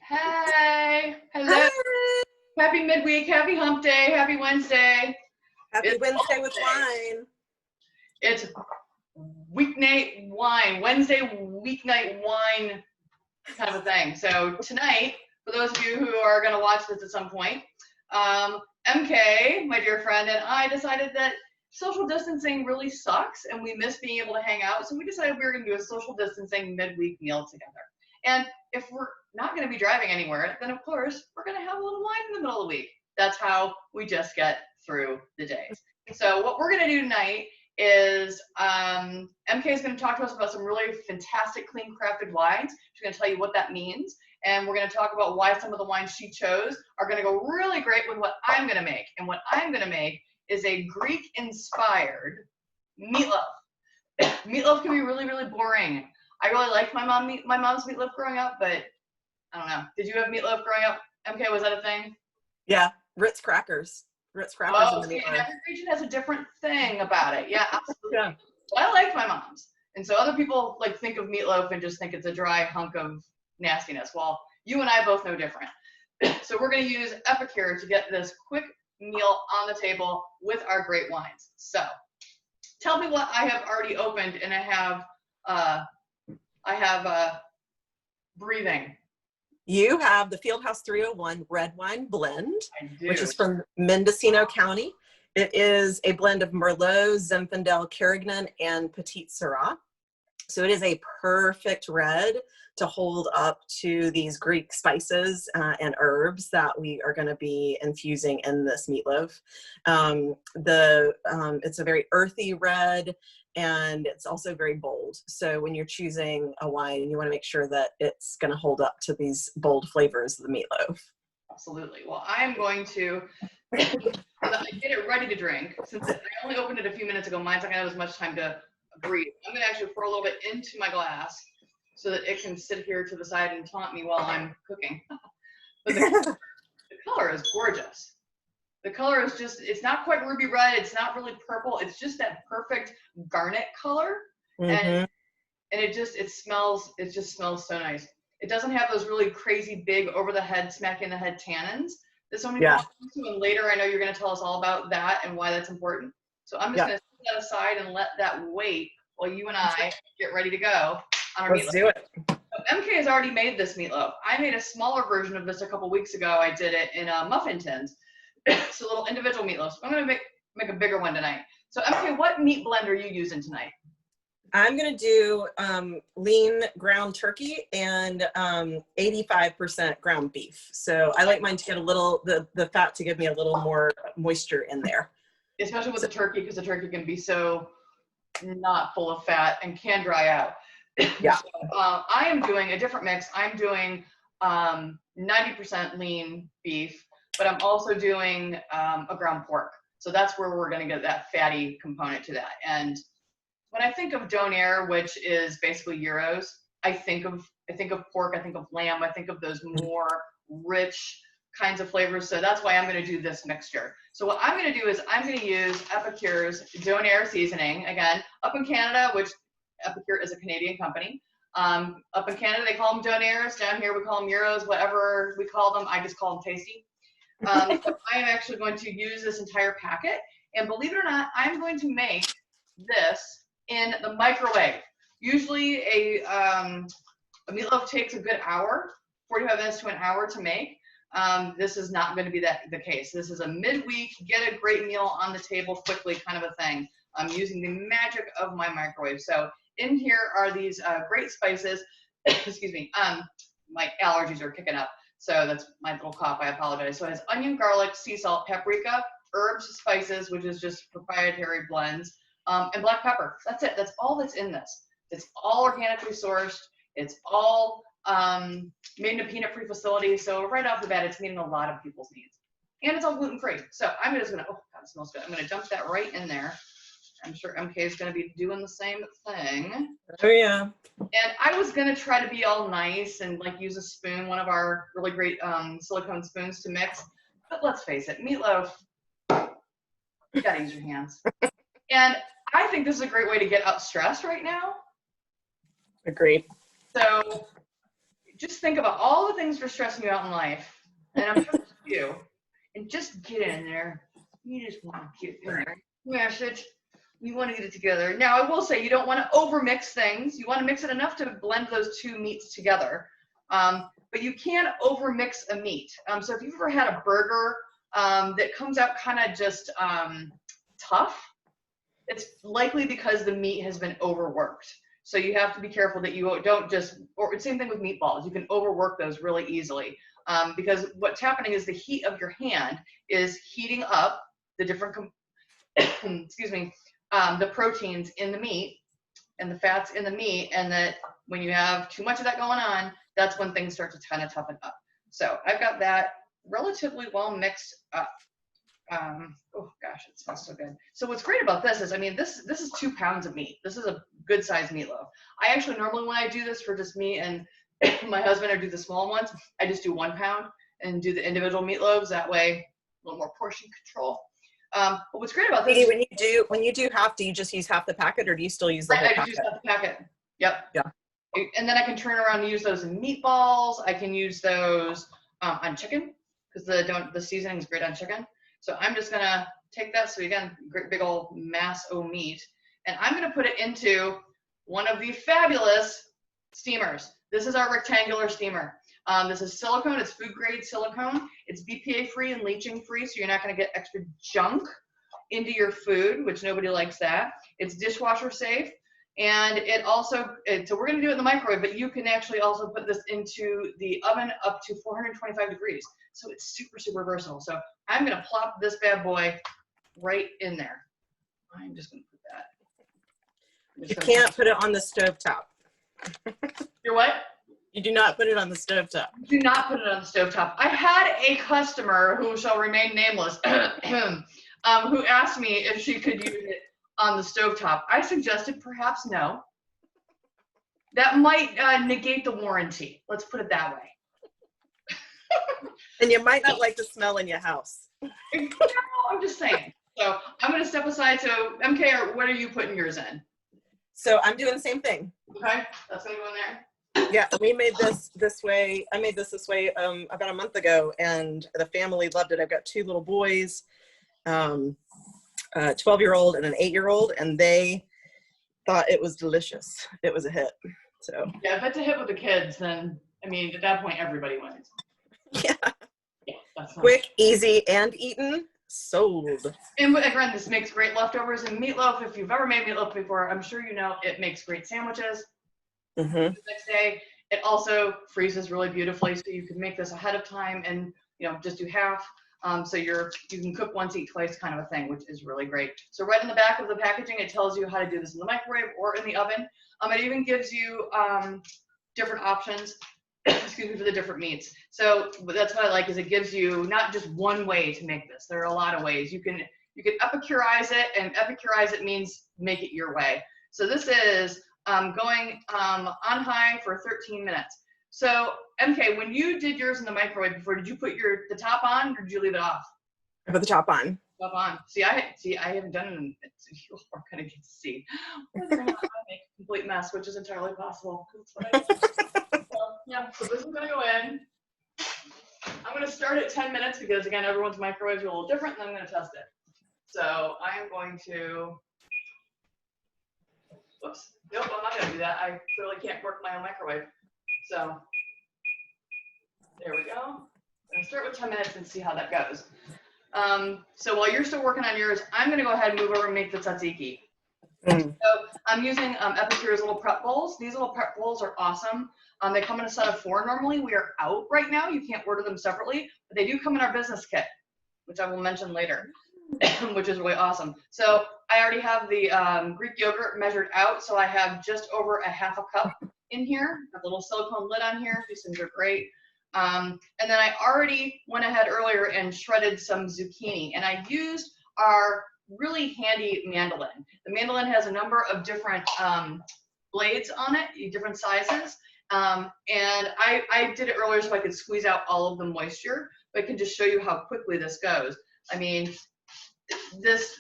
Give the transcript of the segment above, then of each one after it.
Hey, hello. Hi. Happy midweek, happy hump day, happy Wednesday. Happy It's Wednesday with Wednesday. wine. It's weeknight wine, Wednesday weeknight wine kind of a thing. So tonight, for those of you who are going to watch this at some point, MK, my dear friend, and I decided that social distancing really sucks and we miss being able to hang out. So we decided we were going to do a social distancing midweek meal together. And if we're not going to be driving anywhere, then of course we're going to have a little wine in the middle of the week. That's how we just get through the days. So what we're going to do tonight is MK is going to talk to us about some really fantastic clean crafted wines. She's going to tell you what that means. And we're going to talk about why some of the wines she chose are going to go really great with what I'm going to make. And what I'm going to make is a Greek-inspired meatloaf. Meatloaf can be really, really boring. I really liked my mom's meatloaf growing up, but I don't know. Did you have meatloaf growing up? MK, was that a thing? Yeah, Ritz crackers. Ritz crackers Oh, in the see, meatloaf. every region has a different thing about it. Yeah, absolutely. Yeah. Well, I liked my mom's. And so other people like think of meatloaf and just think it's a dry hunk of nastiness. Well, you and I both know different. So we're going to use Epicure to get this quick meal on the table with our great wines. So tell me what I have already opened, and I have breathing. You have the Fieldhouse 301 red wine blend, I do. which is from Mendocino County. It is a blend of Merlot, Zinfandel, Carignan, and Petit Syrah. So it is a perfect red to hold up to these Greek spices and herbs that we are going to be infusing in this meatloaf. It's a very earthy red, and it's also very bold. So when you're choosing a wine, you want to make sure that it's going to hold up to these bold flavors of the meatloaf. Absolutely. Well, I am going to, so that I get it ready to drink, since I only opened it a few minutes ago, mine's not going to have as much time to breathe. I'm going to actually pour a little bit into my glass so that it can sit here to the side and taunt me while I'm cooking. But the color is gorgeous. The color is just, it's not quite ruby red. It's not really purple. It's just that perfect garnet color. Mm-hmm. And it just smells so nice. It doesn't have those really crazy big over the head, smack in the head tannins that so many people want to. And later I know you're going to tell us all about that and why that's important. So I'm just going to set that aside and let that wait while you and I get ready to go on our meatloaf. Let's do it. MK has already made this meatloaf. I made a smaller version of this a couple weeks ago. I did it in muffin tins. So little individual meatloaves. I'm going to make a bigger one tonight. So MK, what meat blend are you using tonight? I'm going to do lean ground turkey and 85% ground beef. So I like mine to get a little, the fat to give me a little more moisture in there. Especially with the turkey, because the turkey can be so not full of fat and can dry out. Yeah. So, I am doing a different mix. I'm doing 90% lean beef, but I'm also doing a ground pork. So that's where we're going to get that fatty component to that. And when I think of donair, which is basically gyros, I think of pork, I think of lamb, I think of those more rich kinds of flavors. So that's why I'm going to do this mixture. So what I'm going to do is I'm going to use Epicure's donair seasoning. Again, up in Canada, which Epicure is a Canadian company. Up in Canada, they call them donairs. Down here, we call them gyros. Whatever we call them, I just call them tasty. So I am actually going to use this entire packet. And believe it or not, I'm going to make this in the microwave. Usually a meatloaf takes a good hour, 45 minutes to an hour to make. This is not going to be the case. This is a midweek, get a great meal on the table quickly kind of a thing. I'm using the magic of my microwave. So in here are these great spices. Excuse me. My allergies are kicking up. So that's my little cough. I apologize. So it has onion, garlic, sea salt, paprika, herbs, spices, which is just proprietary blends, and black pepper. That's it. That's all that's in this. It's all organically sourced. It's all made in a peanut-free facility. So right off the bat, it's meeting a lot of people's needs. And it's all gluten-free. So I'm just going to, oh, God, it smells good. I'm going to dump that right in there. I'm sure MK is going to be doing the same thing. Oh, yeah. And I was going to try to be all nice and like use a spoon, one of our really great silicone spoons to mix. But let's face it, meatloaf, you got to use your hands. And I think this is a great way to get out stress right now. Agreed. So just think about all the things that are stressing you out in life, and I'm sure there's a few, and just get in there. You just want to get in there. Mash it. You want to get it together. Now, I will say you don't want to overmix things. You want to mix it enough to blend those two meats together. But you can't overmix a meat. So if you've ever had a burger that comes out kind of just tough, it's likely because the meat has been overworked. So you have to be careful that you don't just, or same thing with meatballs, you can overwork those really easily. Because what's happening is the heat of your hand is heating up the different, excuse me, the proteins in the meat and the fats in the meat, and that when you have too much of that going on, that's when things start to kind of toughen up. So I've got that relatively well mixed up. Oh gosh, it smells so good. So what's great about this is, I mean, this is 2 pounds of meat. This is a good sized meatloaf. I actually normally, when I do this for just me and my husband, or do the small ones, I just do 1 pound and do the individual meatloaves. That way, a little more portion control. But what's great about this, when you do half, do you just use half the packet, or do you still use the whole packet? I just use half the packet. Yep. Yeah. And then I can turn around and use those in meatballs. I can use those on chicken, because the seasoning is great on chicken. So I'm just gonna take that. So again, great big old mass of meat, and I'm gonna put it into one of the fabulous steamers. This is our rectangular steamer. This is silicone. It's food grade silicone. It's BPA free and leaching free, so you're not gonna get extra junk into your food, which nobody likes that. It's dishwasher safe. And it also, so we're going to do it in the microwave, but you can actually also put this into the oven up to 425 degrees. So it's super, super versatile. So I'm going to plop this bad boy right in there. I'm just going to put that. You can't put it on the stovetop. You're what? You do not put it on the stovetop. Do not put it on the stovetop. I had a customer who shall remain nameless who asked me if she could use it on the stovetop. I suggested perhaps no. That might negate the warranty. Let's put it that way. And you might not like the smell in your house. No, I'm just saying. So I'm going to step aside. So MK, what are you putting yours in? So I'm doing the same thing. Okay, that's going to go in there. Yeah, we made this way. I made this way about a month ago, and the family loved it. I've got 2 little boys, a 12-year-old and an 8-year-old, and they thought it was delicious. It was a hit. So yeah, if it's a hit with the kids, then I mean, at that point, everybody wins. Yeah. Yeah, that's quick, easy, and eaten. Sold. And again, this makes great leftovers. And meatloaf, if you've ever made meatloaf before, I'm sure you know it makes great sandwiches. Mm-hmm. The next day, it also freezes really beautifully, so you can make this ahead of time and just do half. So you can cook once, eat twice kind of a thing, which is really great. So right in the back of the packaging, it tells you how to do this in the microwave or in the oven. It even gives you different options, excuse me, for the different meats. So that's what I like, is it gives you not just one way to make this. There are a lot of ways. You can epicurize it, and epicurize it means make it your way. So this is going on high for 13 minutes. So MK, when you did yours in the microwave before, did you put the top on, or did you leave it off? I put the top on. Top on. See, I haven't done it, so you're gonna get to see whether or not I make a complete mess, which is entirely possible. That's what I do. So, yeah, so this is gonna go in. I'm gonna start at 10 minutes because again, everyone's microwaves are a little different, and then I'm gonna test it. So I am going to. Whoops. Nope, I'm not gonna do that. I really can't work my own microwave. So there we go. I'm gonna start with 10 minutes and see how that goes. So while you're still working on yours, I'm gonna go ahead and move over and make the tzatziki. So I'm using Epicure's little prep bowls. These little prep bowls are awesome. They come in a set of 4 normally. We are out right now. You can't order them separately, but they do come in our business kit, which I will mention later, which is really awesome. So I already have the Greek yogurt measured out, so I have just over a half a cup in here. Got the little silicone lid on here. These things are great. And then I already went ahead earlier and shredded some zucchini, and I used our really handy mandolin. The mandolin has a number of different blades on it, different sizes. And I did it earlier so I could squeeze out all of the moisture, but I can just show you how quickly this goes. I mean, this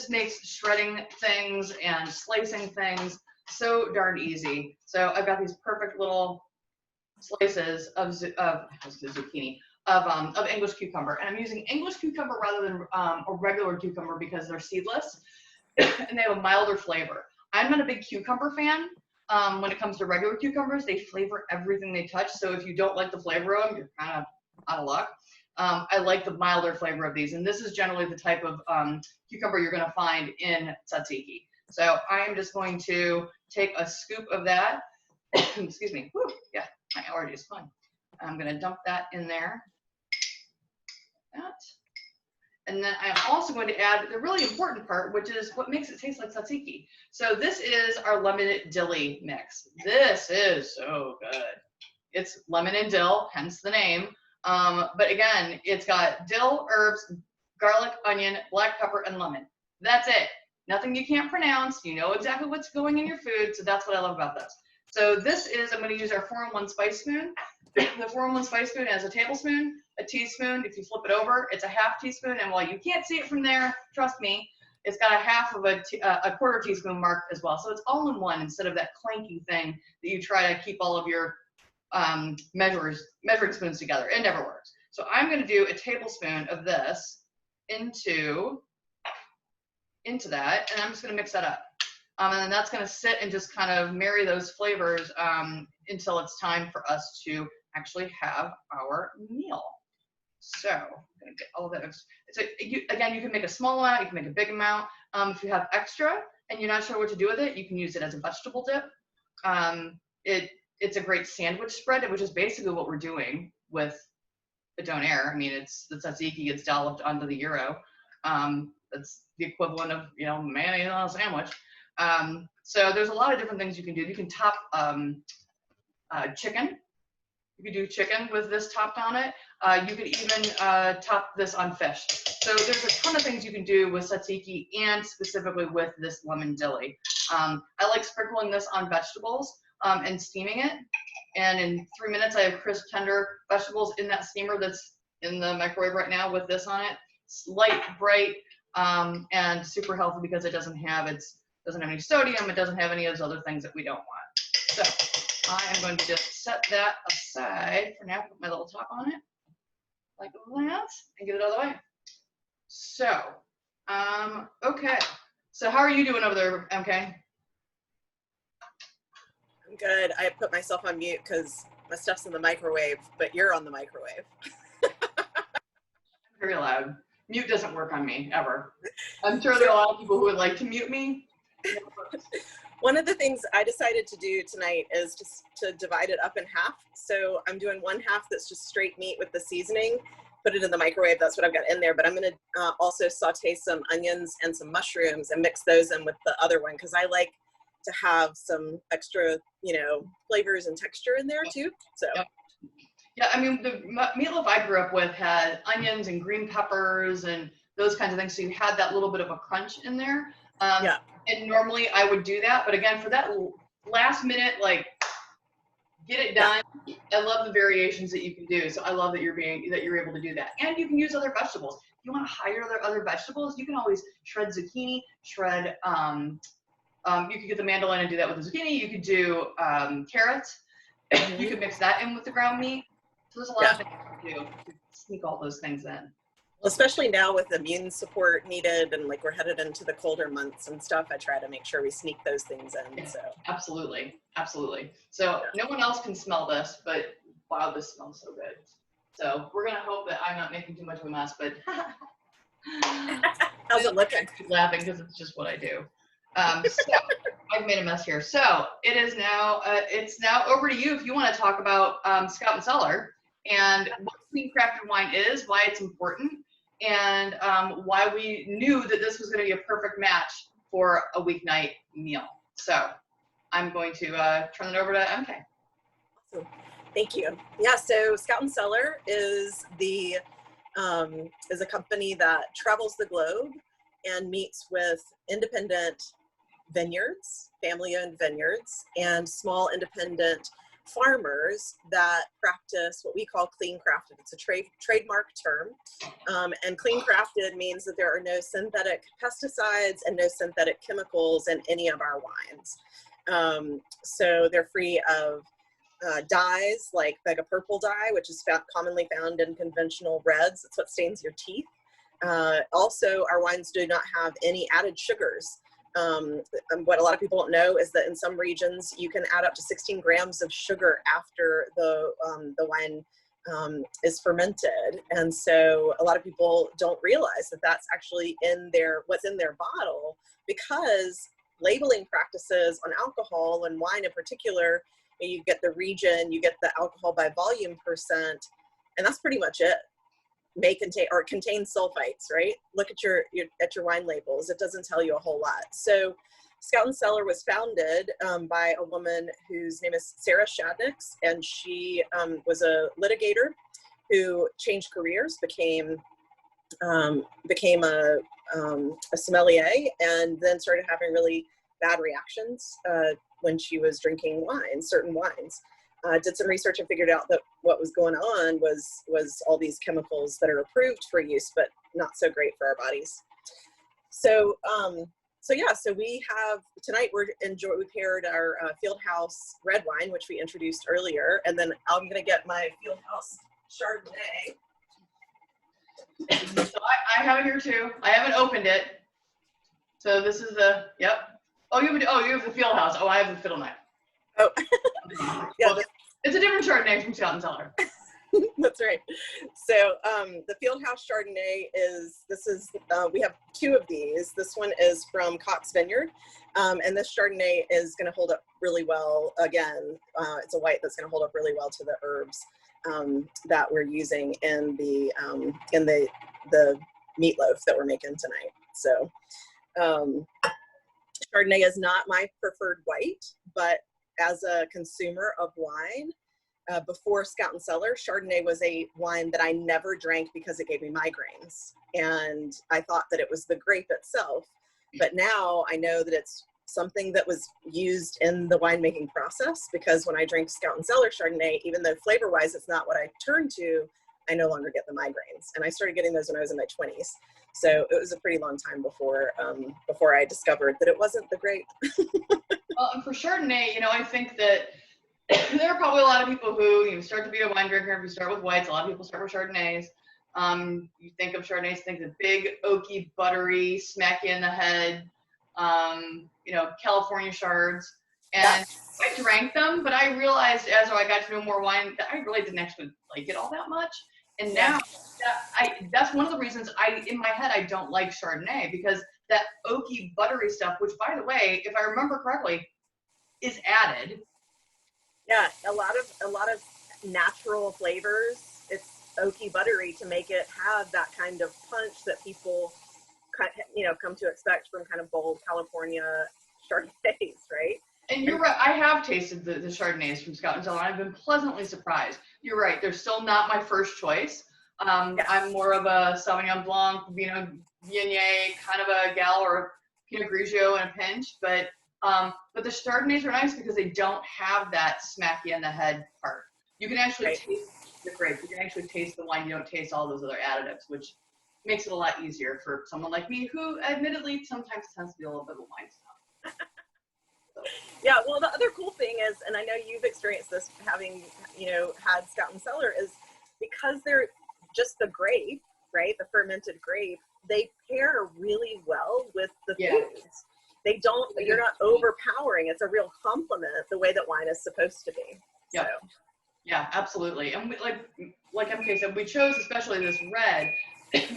makes shredding things and slicing things So darn easy. So I've got these perfect little slices of zucchini of English cucumber, and I'm using English cucumber rather than a regular cucumber because they're seedless and they have a milder flavor. I'm not a big cucumber fan. When it comes to regular cucumbers, they flavor everything they touch. So if you don't like the flavor of them, you're kind of out of luck. I like the milder flavor of these, and this is generally the type of cucumber you're going to find in tzatziki. So I am just going to take a scoop of that. Excuse me. Whew, yeah, my allergy is fun. I'm going to dump that in there. That. And then I'm also going to add the really important part, which is what makes it taste like tzatziki. So this is our lemon dilly mix. This is so good. It's lemon and dill, hence the name. But again, it's got dill, herbs, garlic, onion, black pepper, and lemon. That's it. Nothing you can't pronounce. You know exactly what's going in your food. So that's what I love about this. So this is, I'm going to use our 4-in-1 spice spoon. The 4-in-1 spice spoon has a tablespoon, a teaspoon. If you flip it over, it's a half teaspoon. And while you can't see it from there, trust me, it's got a half of a quarter teaspoon mark as well. So it's all in one instead of that clanky thing that you try to keep all of your measuring spoons together. It never works. So I'm going to do a tablespoon of this into that, and I'm just going to mix that up. And then that's going to sit and just kind of marry those flavors until it's time for us to actually have our meal. So I'm going to get all of that. So again, you can make a small amount, you can make a big amount. If you have extra and you're not sure what to do with it, you can use it as a vegetable dip. It's a great sandwich spread, which is basically what we're doing with the donair. I mean, it's the tzatziki gets dolloped onto the gyro. That's the equivalent of, you know, mayonnaise on a sandwich. So there's a lot of different things you can do. You can top chicken. You could do chicken with this topped on it. You could even top this on fish. So there's a ton of things you can do with tzatziki and specifically with this lemon dilly. I like sprinkling this on vegetables and steaming it. And in 3 minutes, I have crisp, tender vegetables in that steamer that's in the microwave right now with this on it. It's light, bright, and super healthy because it doesn't have any sodium. It doesn't have any of those other things that we don't want. So I am going to just set that aside for now. Put my little top on it like that and get it out of the way. So, okay. So how are you doing over there, MK? I'm good. I put myself on mute because my stuff's in the microwave, but you're on the microwave. Very loud. Mute doesn't work on me, ever. I'm sure there are a lot of people who would like to mute me. One of the things I decided to do tonight is just to divide it up in half. So I'm doing one half that's just straight meat with the seasoning, put it in the microwave. That's what I've got in there. But I'm going to also saute some onions and some mushrooms and mix those in with the other one because I like to have some extra, you know, flavors and texture in there too. So. Yep. Yeah, I mean, the meatloaf I grew up with had onions and green peppers and those kinds of things. So you had that little bit of a crunch in there. Yeah. And normally I would do that, but again, for that last minute, like, get it done. Yeah. I love the variations that you can do. So I love that you're able to do that. And you can use other vegetables. If you want to hire other vegetables, you can always shred zucchini, shred. You could get the mandolin and do that with the zucchini. You could do carrots. Mm-hmm. You could mix that in with the ground meat. So there's a lot of things you can do to sneak all those things in. Especially now with immune support needed and like we're headed into the colder months and stuff, I try to make sure we sneak those things in. Yeah, so absolutely. So no one else can smell this, but wow, this smells so good. So we're gonna hope that I'm not making too much of a mess, but how's it looking? I keep laughing because it's just what I do. So I've made a mess here. So it's now over to you if you want to talk about Scout and Cellar and what clean crafted wine is, why it's important, and why we knew that this was going to be a perfect match for a weeknight meal. So I'm going to turn it over to MK. Awesome. Thank you. Yeah, so Scout and Cellar is a company that travels the globe and meets with independent vineyards, family-owned vineyards, and small independent farmers that practice what we call clean crafted. It's a trademark term, and clean crafted means that there are no synthetic pesticides and no synthetic chemicals in any of our wines. So they're free of dyes like Vega purple dye, which is commonly found in conventional reds. It's what stains your teeth. Also, our wines do not have any added sugars. What a lot of people don't know is that in some regions you can add up to 16 grams of sugar after the wine is fermented, and so a lot of people don't realize that that's actually in what's in their bottle, because labeling practices on alcohol and wine in particular, you get the region, you get the alcohol by volume %, and that's pretty much it. May contain or contain sulfites, right? Look at your wine labels. It doesn't tell you a whole lot. So Scout and Cellar was founded by a woman whose name is Sarah Shadnicks, and she was a litigator who changed careers, became a sommelier, and then started having really bad reactions when she was drinking certain wines. Did some research and figured out that what was going on was all these chemicals that are approved for use, but not so great for our bodies. So, so we have, tonight we paired our Fieldhouse red wine, which we introduced earlier, and then I'm gonna get my Fieldhouse Chardonnay. So I have it here too. I haven't opened it. So this is the, yep. Oh, you have the Fieldhouse. Oh, I have the Fiddle-Knife. Oh, yeah. Well, it's a different Chardonnay from Scout and Cellar. That's right. So the Fieldhouse Chardonnay we have 2 of these. This one is from Cox Vineyard, and this Chardonnay is going to hold up really well. Again, it's a white that's going to hold up really well to the herbs that we're using in the meatloaf that we're making tonight. So Chardonnay is not my preferred white, but as a consumer of wine, before Scout and Cellar, Chardonnay was a wine that I never drank because it gave me migraines. And I thought that it was the grape itself. But now I know that it's something that was used in the winemaking process, because when I drink Scout and Cellar Chardonnay, even though flavor-wise it's not what I turn to, I no longer get the migraines. And I started getting those when I was in my 20s. So it was a pretty long time before I discovered that it wasn't the grape. Well, and for Chardonnay, I think that there are probably a lot of people who start to be a wine drinker. If you start with whites, a lot of people start with Chardonnays. You think of Chardonnays, think of big, oaky, buttery, smack you in the head, California Chards. And I drank them, but I realized as I got to know more wine that I really didn't actually like it all that much. And now that's one of the reasons in my head, I don't like Chardonnay, because that oaky, buttery stuff, which by the way, if I remember correctly, is added. Yeah, a lot of natural flavors. It's oaky, buttery to make it have that kind of punch that people, come to expect from kind of bold California Chardonnays, right? And you're right. I have tasted the Chardonnays from Scout and Cellar, and I've been pleasantly surprised. You're right. They're still not my first choice. I'm more of a Sauvignon Blanc, Pinot Viognier kind of a gal, or Pinot Grigio in a pinch. But the Chardonnays are nice because they don't have that smacky in the head part. You can actually taste the grape. You can actually taste the wine. You don't taste all those other additives, which makes it a lot easier for someone like me, who admittedly sometimes tends to be a little bit of a wine snob. Yeah, well, the other cool thing is, and I know you've experienced this having, had Scout and Cellar, is because they're just the grape, right? The fermented grape, they pair really well with the foods. They don't, you're not overpowering. It's a real complement the way that wine is supposed to be. Yeah. So. Yeah, absolutely. And we, like MK said, we chose especially this red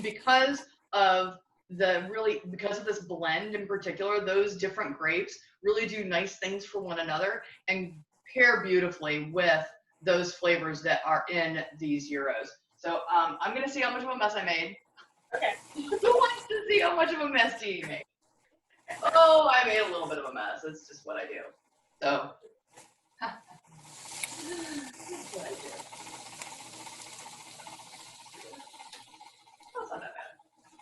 because of this blend in particular. Those different grapes really do nice things for one another and pair beautifully with those flavors that are in these gyros. So I'm gonna see how much of a mess I made. Okay. Who wants to see how much of a mess Dee Dee made? Oh, I made a little bit of a mess. That's just what I do. So. That's what I do. Oh, it's not that bad.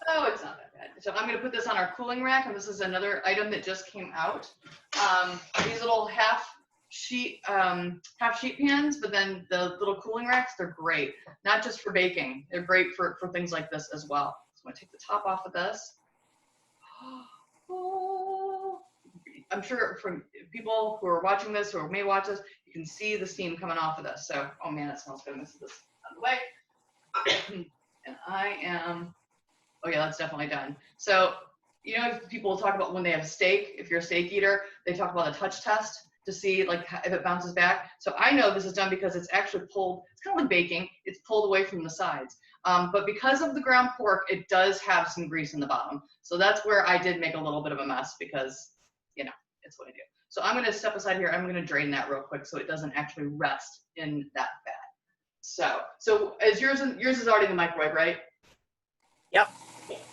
Oh, it's not that bad. So I'm going to put this on our cooling rack, and this is another item that just came out. These little half sheet pans, but then the little cooling racks, they're great. Not just for baking. They're great for things like this as well. So I'm going to take the top off of this. Oh, I'm sure from people who are watching this or may watch this, you can see the steam coming off of this. So, oh man, it smells good. This is out of the way. And I am, oh yeah, that's definitely done. So, you know, people talk about when they have steak, if you're a steak eater, they talk about a touch test to see like if it bounces back. So I know this is done because it's actually pulled, it's kind of like baking, it's pulled away from the sides. But because of the ground pork, it does have some grease in the bottom. So that's where I did make a little bit of a mess because, you know, it's what I do. So I'm gonna step aside here, I'm gonna drain that real quick so it doesn't actually rest in that fat. So is yours is already in the microwave, right? Yep,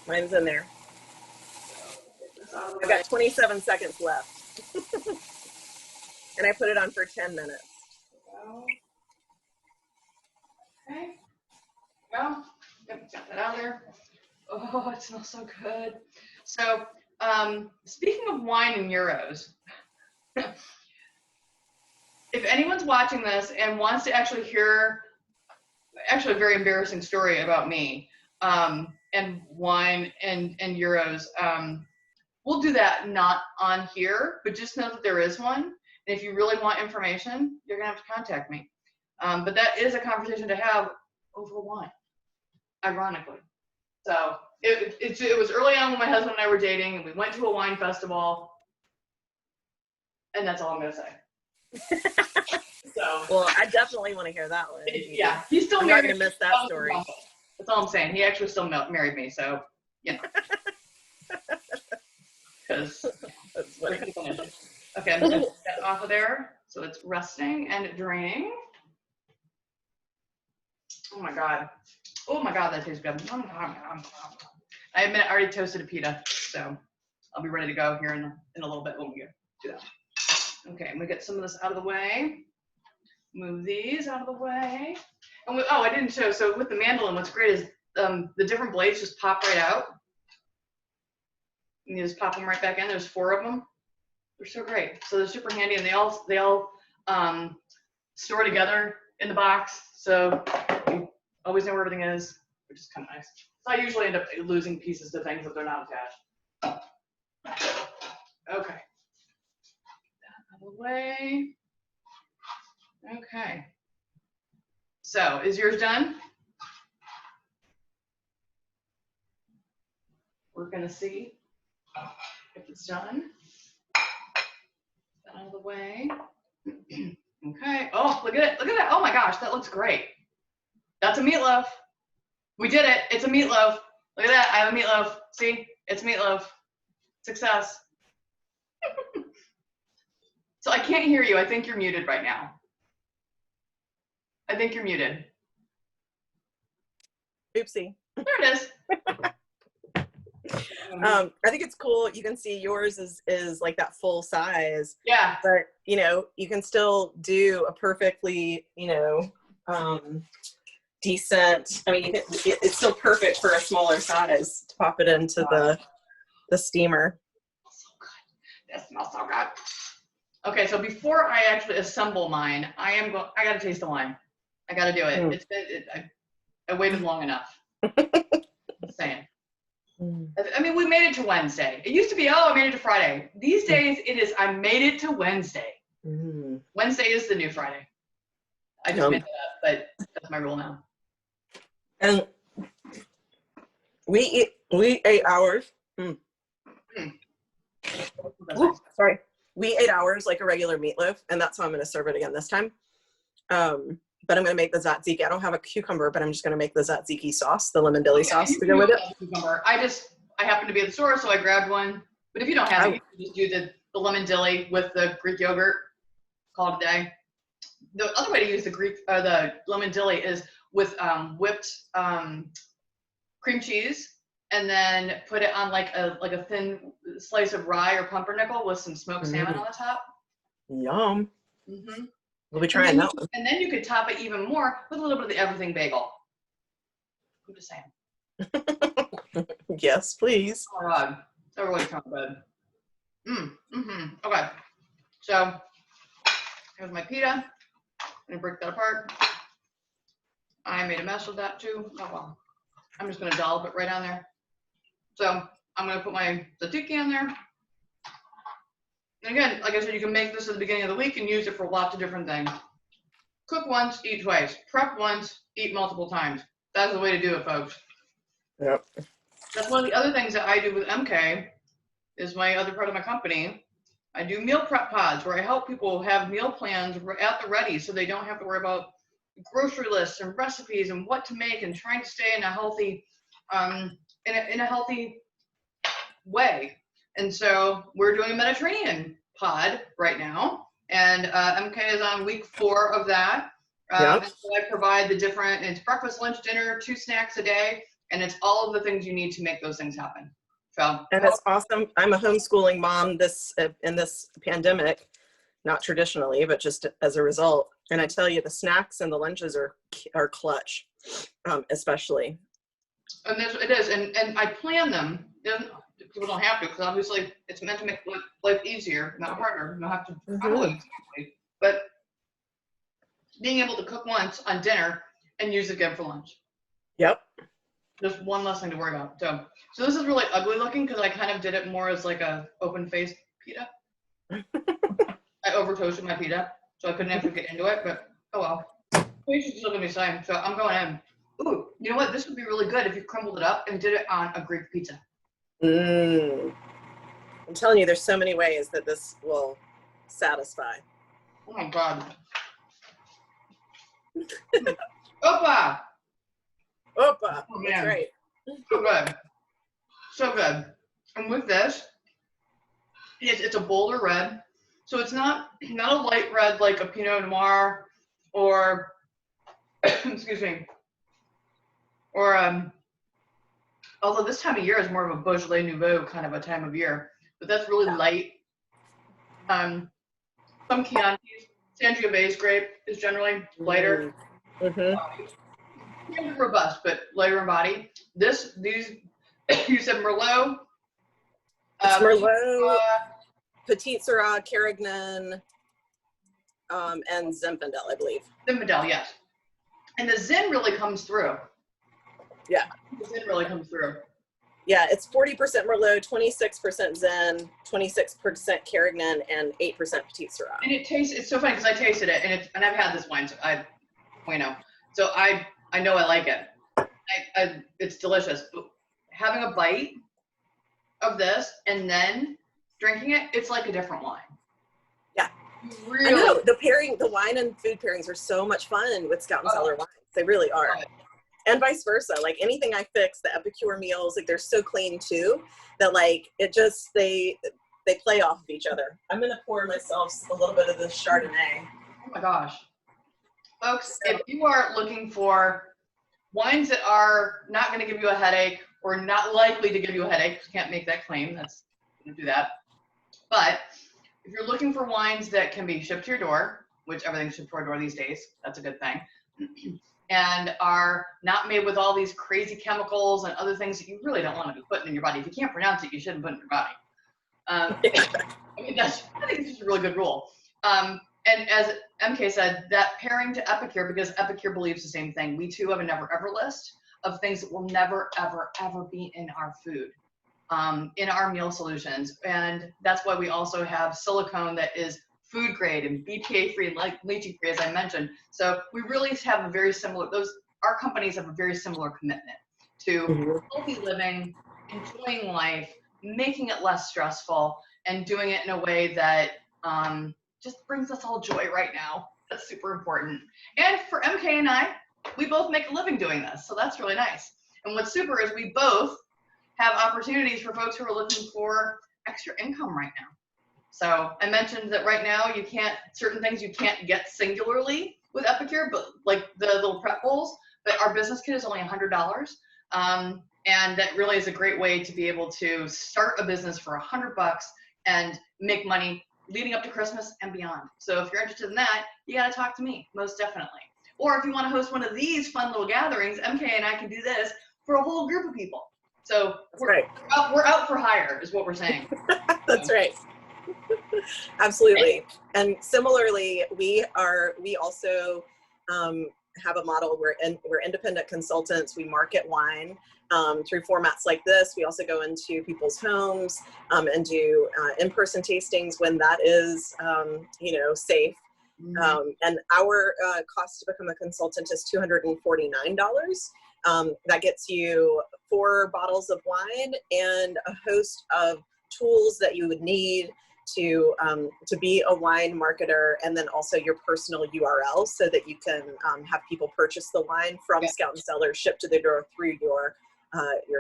mine's in there. I've got 27 seconds left. And I put it on for 10 minutes. Okay. Well, got that out of there. Oh, it smells so good. So, speaking of wine and euros, if anyone's watching this and wants to actually hear actually a very embarrassing story about me, and wine and euros, we'll do that not on here, but just know that there is one. And if you really want information, you're gonna have to contact me. But that is a conversation to have over wine, ironically. So it was early on when my husband and I were dating, and we went to a wine festival, and that's all I'm gonna say. So, well, I definitely want to hear that one. Yeah, he's still I'm married. not gonna miss that story. That's all I'm saying. He actually still married me, so you know. Because okay, I'm gonna get that off of there. So it's resting and draining. Oh my god, that tastes good. I admit I already toasted a pita, so I'll be ready to go here in a little bit when we do that. Okay, I'm gonna get some of this out of the way. Move these out of the way. And I didn't show. So with the mandolin, what's great is the different blades just pop right out. And you just pop them right back in. There's 4 of them. They're so great. So they're super handy, and they all store together in the box. So you always know where everything is, which is kind of nice. So I usually end up losing pieces to things if they're not attached. Okay. That out of the way. Okay. So is yours done? We're gonna see if it's done. That out of the way. Okay. Oh, look at it. Look at that. Oh my gosh, that looks great. That's a meatloaf. We did it. It's a meatloaf. Look at that. I have a meatloaf. See? It's meatloaf. Success. So I can't hear you. I think you're muted right now. I think you're muted. Oopsie. There it is. I think it's cool. You can see yours is like that full size. Yeah. But you know, you can still do a perfectly, you know, decent. I mean, it's still perfect for a smaller size to pop it into the steamer. So good. That smells so good. Okay, so before I actually assemble mine, I gotta taste the wine. I gotta do it. I waited long enough. Just saying. I mean, we made it to Wednesday. It used to be, I made it to Friday. These days, it is, I made it to Wednesday. Wednesday is the new Friday. I just made that up, but that's my rule now. And we ate ours. Ooh, sorry. We ate ours like a regular meatloaf, and that's how I'm going to serve it again this time. But I'm going to make the tzatziki. I don't have a cucumber, but I'm just going to make the tzatziki sauce, the lemon dilly sauce to go with it. Cucumber. I happened to be at the store, so I grabbed one. But if you don't have it, you can just do the lemon dilly with the Greek yogurt. Call it a day. The other way to use the lemon dilly is with whipped cream cheese, and then put it on like a thin slice of rye or pumpernickel with some smoked salmon on the top. Yum. Mm-hmm. We'll be trying that one. And then you could top it even more with a little bit of the everything bagel. I'm just saying. Yes, please. Oh my god, that really sounds good. Okay, so here's my pita. I'm gonna break that apart. I made a mess with that too. Oh well. I'm just gonna dollop it right on there. So I'm gonna put my tzatziki in there. And again, like I said, you can make this at the beginning of the week and use it for lots of different things. Cook once, eat twice. Prep once, eat multiple times. That's the way to do it, folks. Yep. That's one of the other things that I do with MK, is my other part of my company. I do meal prep pods where I help people have meal plans at the ready so they don't have to worry about grocery lists and recipes and what to make and trying to stay in a healthy, in a healthy way. And so we're doing a Mediterranean pod right now, and MK is on week 4 of that. Yep. And so I provide the different, it's breakfast, lunch, dinner, 2 snacks a day, and it's all of the things you need to make those things happen. So, and it's awesome. I'm a homeschooling mom in this pandemic, not traditionally, but just as a result. And I tell you, the snacks and the lunches are clutch, especially. And it is, and I plan them. People don't have to, because obviously it's meant to make life easier, not harder. You don't have to follow it exactly. But being able to cook once on dinner and use it again for lunch. Yep. Just one less thing to worry about. So this is really ugly looking because I kind of did it more as like a open faced pita. I over toasted my pita, so I couldn't actually get into it, but oh well. You should still give me saying. So I'm going in. Ooh, you know what? This would be really good if you crumbled it up and did it on a Greek pizza. I'm telling you, there's so many ways that this will satisfy. Oh my God. Opa! Opa! Oh, That's right. So good. So good. And with this, it's a bolder red. So it's not a light red like a Pinot Noir or, excuse me, or, although this time of year is more of a Beaujolais Nouveau kind of a time of year, but that's really light. Some Chiantis, Sangiovese grape is generally lighter. Kind of robust, but lighter in body. These, you said Merlot. It's Merlot, Petit Syrah, Carignan, and Zinfandel, I believe. Zinfandel, yes. And the Zin really comes through. Yeah. The Zin really comes through. Yeah, it's 40% Merlot, 26% Zin, 26% Carignan, and 8% Petit Syrah. And it's so funny because I tasted it, and I've had this wine, so so I know I like it. It's delicious. Having a bite of this and then drinking it, it's like a different wine. Yeah. Really? I know, the wine and food pairings are so much fun with Scout and Cellar wines. They really are. And vice versa. Like anything I fix, the Epicure meals, like they're so clean too, that like it just, they play off of each other. I'm going to pour myself a little bit of this Chardonnay. Oh my gosh. Folks, if you are looking for wines that are not going to give you a headache or not likely to give you a headache, can't make that claim, don't do that. But if you're looking for wines that can be shipped to your door, which everything's shipped to our door these days, that's a good thing, and are not made with all these crazy chemicals and other things that you really don't want to be putting in your body. If you can't pronounce it, you shouldn't put it in your body. I think it's just a really good rule. And as MK said, that pairing to Epicure, because Epicure believes the same thing. We too have a never ever list of things that will never, ever, ever be in our food, in our meal solutions. And that's why we also have silicone that is food grade and BPA free and leaching free, as I mentioned. So we really have a very similar, our companies have a very similar commitment to healthy living, enjoying life, making it less stressful, and doing it in a way that just brings us all joy right now. That's super important. And for MK and I, we both make a living doing this, so that's really nice. And what's super is we both have opportunities for folks who are looking for extra income right now. So I mentioned that right now certain things you can't get singularly with Epicure, but like the little prep bowls, but our business kit is only $100. And that really is a great way to be able to start a business for $100 and make money leading up to Christmas and beyond. So if you're interested in that, you got to talk to me, most definitely. Or if you want to host one of these fun little gatherings, MK and I can do this for a whole group of people. So we're out for hire is what we're saying. That's right. Absolutely. And similarly, we also have a model where we're independent consultants. We market wine. through formats like this. We also go into people's homes and do in-person tastings when that is, you know, safe. And our cost to become a consultant is $249. That gets you 4 bottles of wine and a host of tools that you would need to be a wine marketer, and then also your personal URL so that you can have people purchase the wine from Scout and Cellar, shipped to their door through your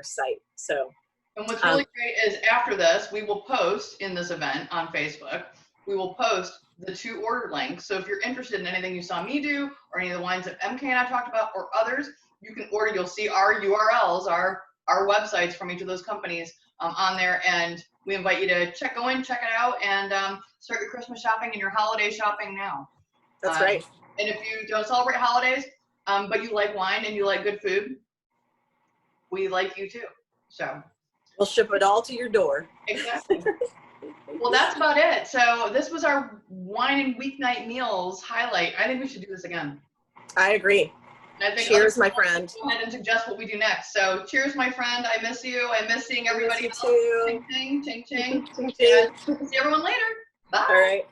site. So, and what's really great is after this, we will post in this event on Facebook, we will post the 2 order links. So if you're interested in anything you saw me do, or any of the wines that MK and I talked about, or others, you can order. You'll see our URLs, our websites from each of those companies on there, and we invite you to go in, check it out, and start your Christmas shopping and your holiday shopping now. That's right. And if you don't celebrate holidays, but you like wine and you like good food, we like you too. So we'll ship it all to your door. Exactly. Well, that's about it. So this was our Wine and Weeknight Meals highlight. I think we should do this again. I agree. I think cheers, my friend. Go ahead and suggest what we do next. So cheers, my friend. I miss you. I miss seeing everybody. I miss you too. Ching, ching, ching, ching. Ching, ching. See everyone later. Bye. All right.